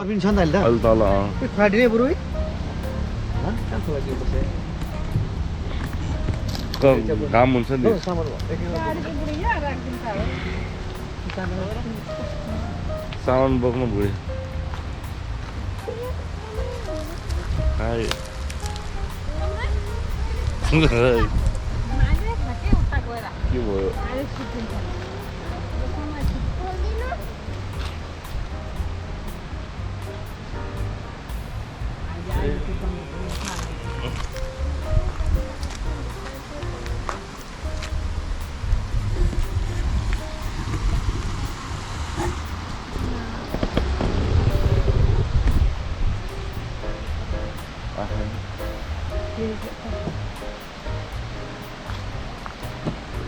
पनि छ नि त अहिले अहिले तल फाटिने बरु है घाम हुन्छ नि सामान बोक्नु बुढी के भयो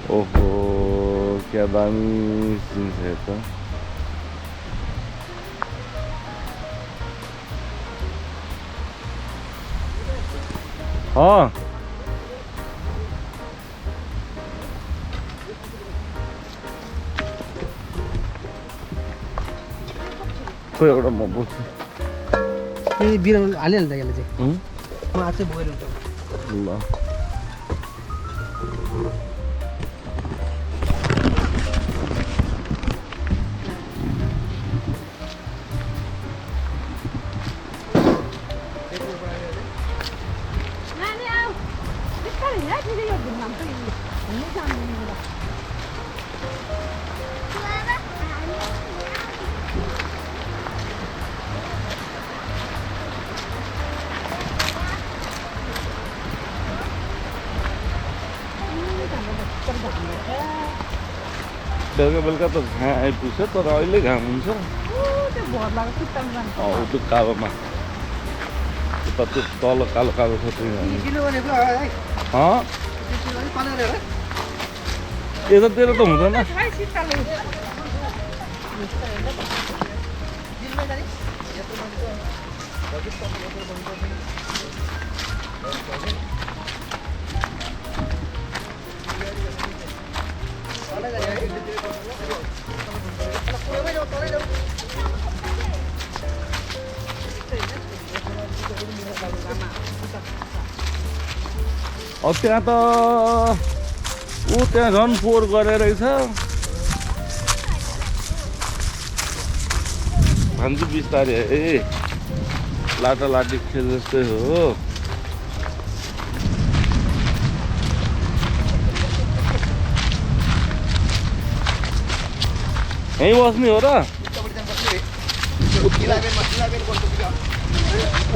ओहो क्या दामी जिन्स है त हाँ खोइ एउटा म बोक्छु यही बिराउनु हालिहाल्छ यसले चाहिँ म आज चाहिँ बोकेर हुन्छ ल बेलुका बेलुका त घाम आइपुग्छ तर अहिले घाम हुन्छ उकालोमा उता त्यो तल कालो कालो छ यतातिर त हुँदैन त्यहाँ त त्यहाँ झन् फोहोर गरेर रहेछ भन्छु बिस्तारै ए लाटा लाटी खेल जस्तै हो यहीँ बस्ने हो र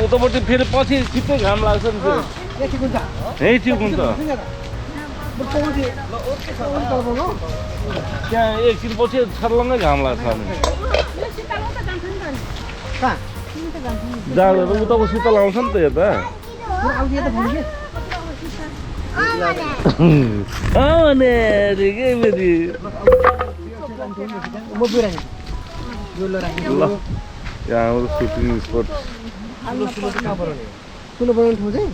उतापट्टि फेरि पछि छिट्टै घाम लाग्छ नि त्यो यहीँ ठिक हुन्छ त्यहाँ एकछिन पछि छर्लङ्गै घाम लाग्छ जाँदा त उताको शीतल आउँछ नि त यता यहाँ सुटिङ स्पट ठुलो बनाउने ठाउँ चाहिँ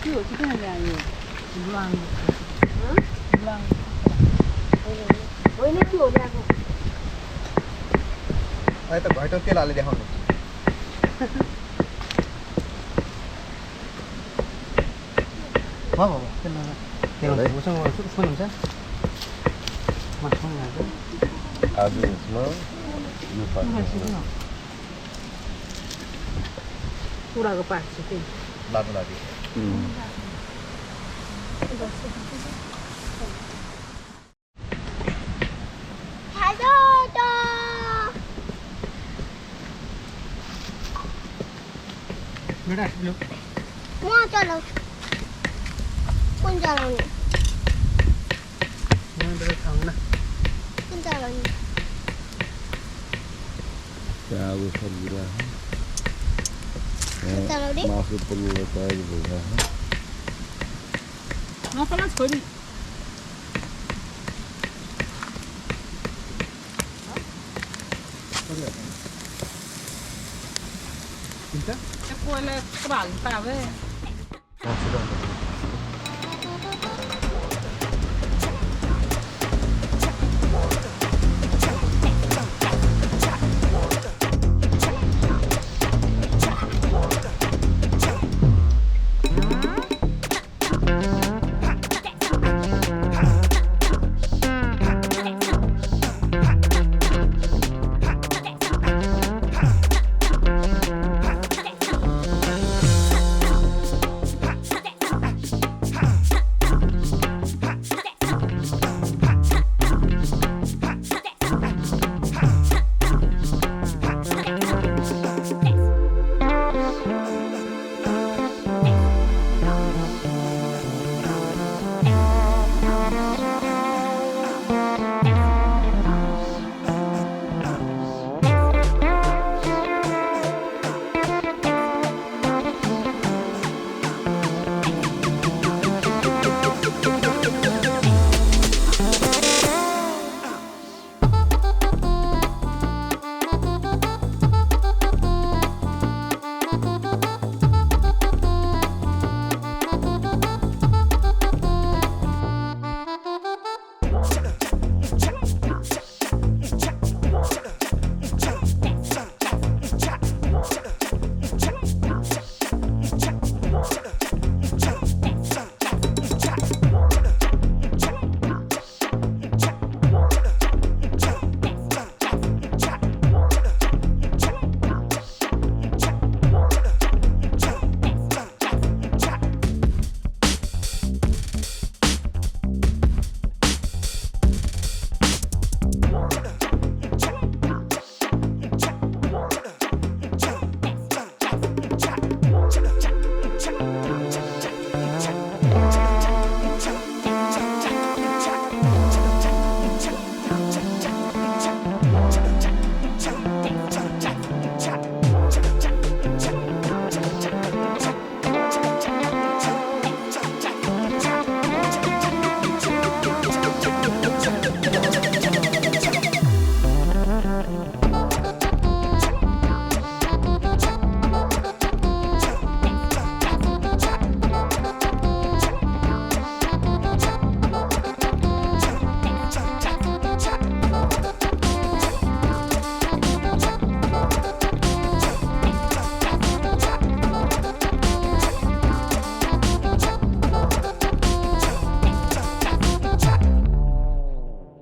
Chưa chứ cái này là gì? Loang. Hả? Loang. Ôi, nó chưa ra không? Ay, ito, ito tila ali dehon. 봐봐. 내가 무슨 거 손님자? 막 손님자. 아주 small. 맛있구나. 우라가 빠지지. Lado lagi. बेटा लो Mau chalo. Kun chalo ni. मैं बेटा खाऊंगा ना Kun chalo ni. 아주 선기라. Kun chalo đi. 맛을 보려고 해야지 뭐야. Nó có lát khối đi. 진짜? Chắc quay lên các bạn tao với.